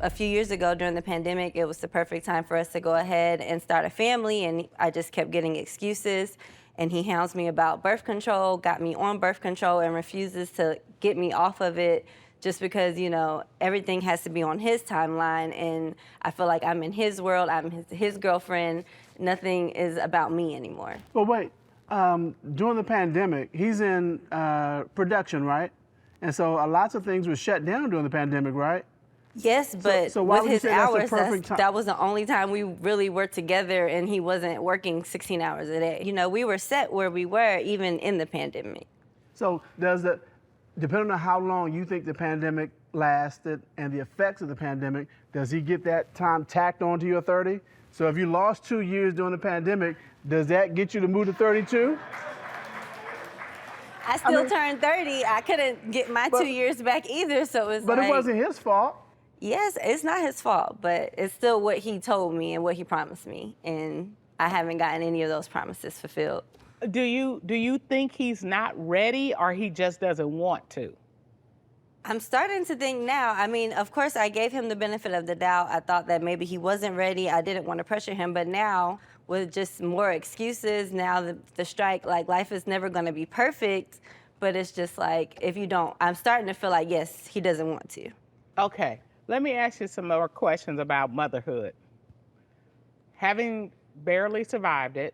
a few years ago during the pandemic, it was the perfect time for us to go ahead and start a family, and I just kept getting excuses. And he hounds me about birth control, got me on birth control, and refuses to get me off of it just because, you know, everything has to be on his timeline, and I feel like I'm in his world, I'm his girlfriend, nothing is about me anymore. Well, wait, during the pandemic, he's in production, right? And so lots of things were shut down during the pandemic, right? Yes, but so why with would you his say that's the hours, perfect time? that was the only time we really were together and he wasn't working 16 hours a day. You know, we were set where we were even in the pandemic. So depending on how long you think the pandemic lasted and the effects of the pandemic, does he get that time tacked onto your 30? So if you lost 2 years during the pandemic, does that get you to move to 32? I still turned 30. I couldn't get my 2 years back either, so it's But like, it wasn't his fault. Yes, it's not his fault, but it's still what he told me and what he promised me, and I haven't gotten any of those promises fulfilled. Do you think he's not ready or he just doesn't want to? I'm starting to think now. I mean, of course, I gave him the benefit of the doubt. I thought that maybe he wasn't ready. I didn't want to pressure him, but now with just more excuses, now the strike, like life is never going to be perfect, but it's just like if you don't, I'm starting to feel like, yes, he doesn't want to. Okay. Let me ask you some more questions about motherhood. Having barely survived it,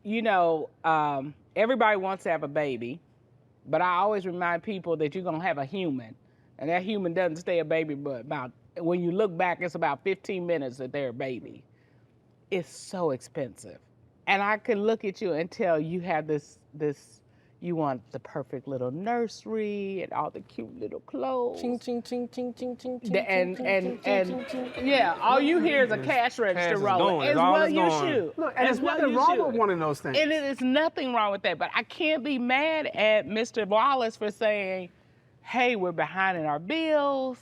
you know, everybody wants to have a baby, but I always remind people that you're gonna have a human, and that human doesn't stay a baby, but when you look back, it's about 15 minutes that they're a baby. It's so expensive. And I can look at you and tell you have this you want the perfect little nursery and all the cute little clothes. Ching, ching, ching, ching, ching, ching, ching, And yeah, all you hear is a cash register rolling. As well you should. Look, and there's nothing wrong with wanting those things. And there's nothing wrong with that, but I can't be mad at Mr. Wallace for saying, hey, we're behind in our bills.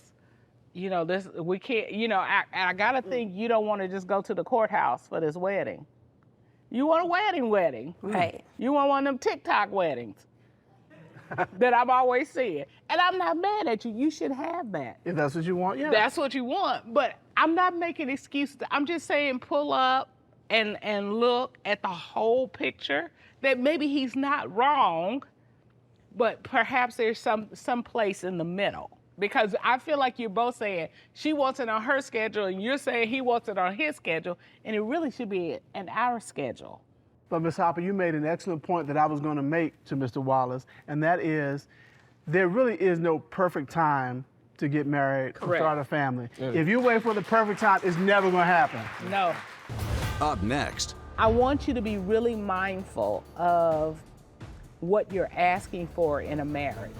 You know, we can't, you know, I gotta think you don't wanna just go to the courthouse for this wedding. You want a wedding. Right. You want one of them TikTok weddings that I'm always seeing. And I'm not mad at you. You should have that. If that's what you want, yeah. That's what you want. But I'm not making excuses. I'm just saying pull up and look at the whole picture, that maybe he's not wrong, but perhaps there's some place in the middle. Because I feel like you're both saying she wants it on her schedule and you're saying he wants it on his schedule, and it really should be in our schedule. But Ms. Hopper, you made an excellent point that I was going to make to Mr. Wallace, and that is there really is no perfect time to get married or start a family. If you wait for the perfect time, it's never going to happen. No. Up next. I want you to be really mindful of what you're asking for in a marriage.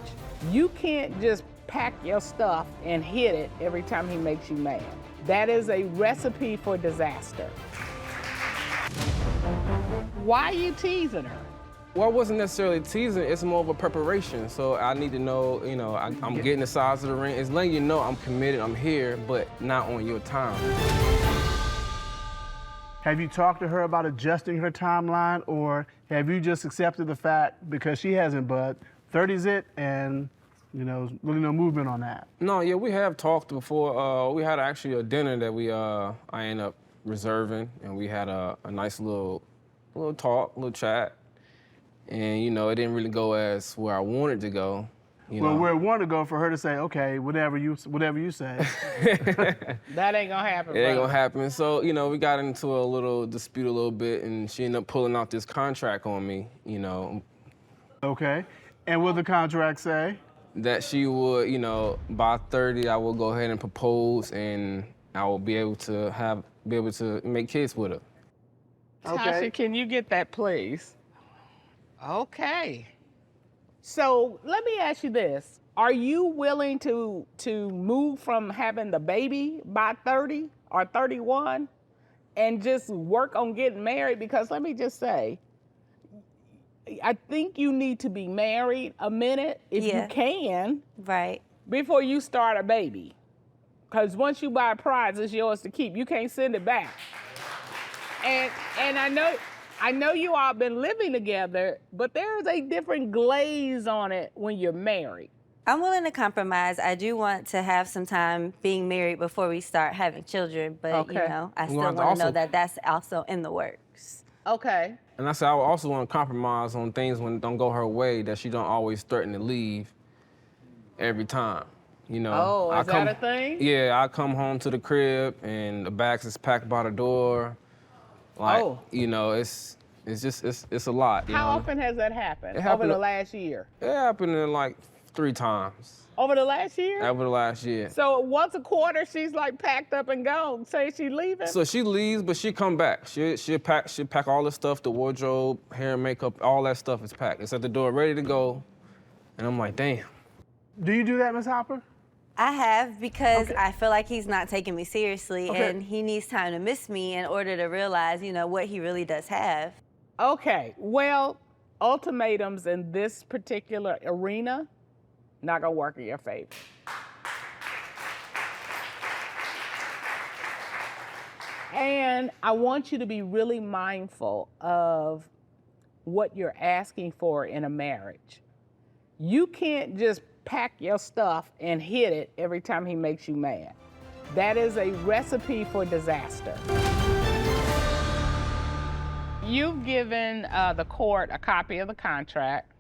You can't just pack your stuff and hit it every time he makes you mad. That is a recipe for disaster. Why are you teasing her? Well, I wasn't necessarily teasing, it's more of a preparation. So I need to know, I'm getting the size of the ring. It's letting you know I'm committed, I'm here, but not on your time. Have you talked to her about adjusting her timeline, or have you just accepted the fact because she hasn't, but 30's it, and really no movement on that? No, yeah, we have talked before. We had actually a dinner that I ended up reserving, and we had a nice little talk, little chat. And, it didn't really go as where I wanted to go. Where it wanted to go for her to say, okay, whatever you say. That ain't gonna happen, It ain't gonna happen. So, we got into a little dispute a little bit, and she ended up pulling out this contract on me, Okay, and what did the contract say? That she would, by 30, I will go ahead and propose, and I will be able to make kids with her. Tasha, can you get that, please? Okay. So let me ask you this. Are you willing to move from having the baby by 30 or 31 and just work on getting married? Because let me just say, I think you need to be married a minute, if you can, right, before you start a baby. Because once you buy a prize, it's yours to keep. You can't send it back. And I know you all been living together, but there's a different glaze on it when you're married. I'm willing to compromise. I do want to have some time being married before we start having children, but I still want to know that that's also in the works. Okay. And I said I also want to compromise on things when it don't go her way, that she don't always threaten to leave every time. Oh, is that a thing? Yeah, I come home to the crib and the bags is packed by the door. It's a lot. How often has that happened? Over the last year? It happened in like 3 times. Over the last year? Over the last year. So once a quarter, she's like packed up and gone. Say she leaving? So she leaves, but she come back. She'll pack all the stuff, the wardrobe, hair and makeup, all that stuff is packed. It's at the door, ready to go. And I'm like, damn. Do you do that, Ms. Hopper? I have, because I feel like he's not taking me seriously, and he needs time to miss me in order to realize, what he really does have. Okay, well, ultimatums in this particular arena, not gonna work in your favor. And I want you to be really mindful of what you're asking for in a marriage. You can't just pack your stuff and hit it every time he makes you mad. That is a recipe for disaster. You've given the court a copy of the contract,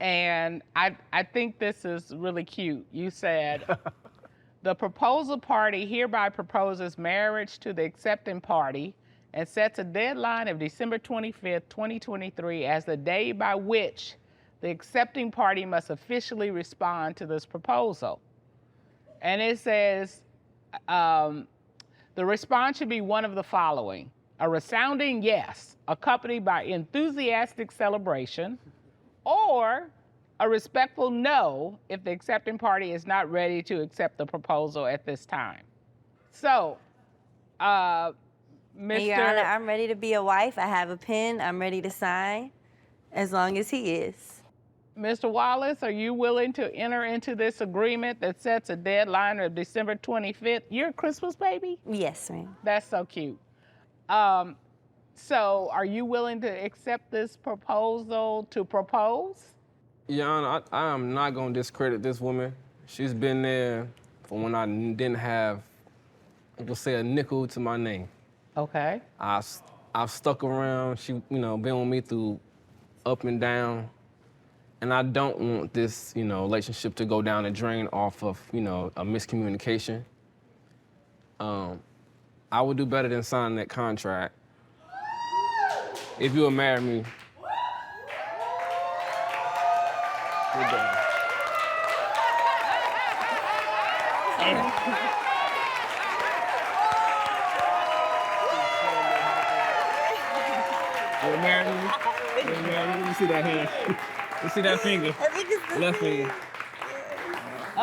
and I think this is really cute. You said, the proposal party hereby proposes marriage to the accepting party and sets a deadline of December 25th, 2023 as the day by which the accepting party must officially respond to this proposal. And it says, the response should be one of the following: a resounding yes, accompanied by enthusiastic celebration, or a respectful no if the accepting party is not ready to accept the proposal at this time. So, Mr. Your Honor, I'm ready to be a wife. I have a pen. I'm ready to sign, as long as he is. Mr. Wallace, are you willing to enter into this agreement that sets a deadline of December 25th? You're a Christmas baby? Yes, ma'am. That's so cute. So are you willing to accept this proposal to propose? Your Honor, I am not going to discredit this woman. She's been there from when I didn't have, we'll say, a nickel to my name. Okay. I've stuck around. She, been with me through up and down. And I don't want this, relationship to go down the drain off of, a miscommunication. I would do better than signing that contract. If you would marry me, we're done. You marry me? You marry me? Let me see that hand. Let me see that finger. Left finger.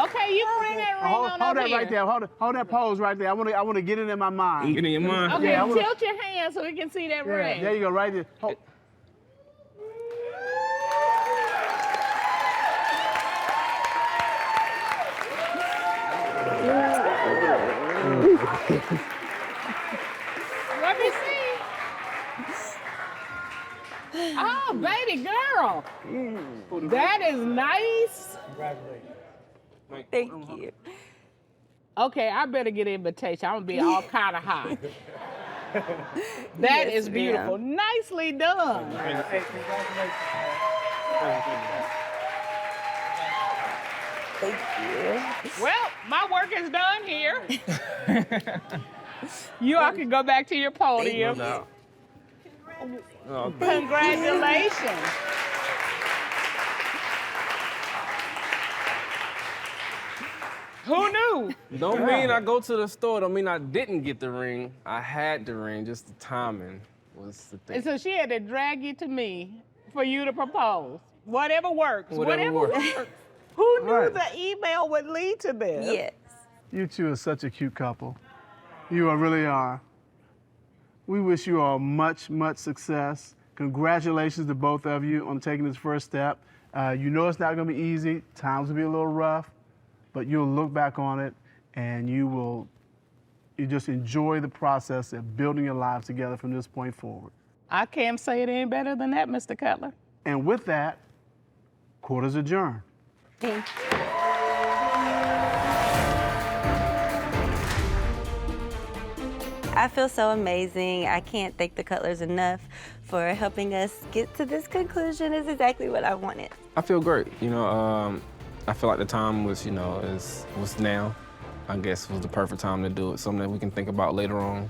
Okay, you bring that ring on Hold up that here. right there. Hold that pose right there. I want to get it in my mind. Get in your mind? Okay, Yeah, tilt your hand so we can see that ring. There you go, right there. Let me see. Oh, baby girl. That is nice. Thank you. Okay, I better get an invitation. I'm gonna be all kind of high. That Yes, is beautiful. ma'am. Nicely done. Thank you. Well, my work is done here. You all can go back to your podium. No. Oh, Congratulations. Who knew? don't mean I go to the store, don't mean I didn't get the ring. I had the ring, just the timing was the thing. And so she had to drag you to me for you to propose. Whatever works. Whatever works. Who knew Right. the email would lead to this? Yes. You two are such a cute couple. You really are. We wish you all much, much success. Congratulations to both of you on taking this first step. You know it's not going to be easy. Times will be a little rough, but you'll look back on it and you just enjoy the process of building your lives together from this point forward. I can't say it any better than that, Mr. Cutler. And with that, court is adjourned. Thank you. I feel so amazing. I can't thank the Cutlers enough for helping us get to this conclusion. It's exactly what I wanted. I feel great. I feel like the time was, was now. I guess was the perfect time to do it. Something that we can think about later on.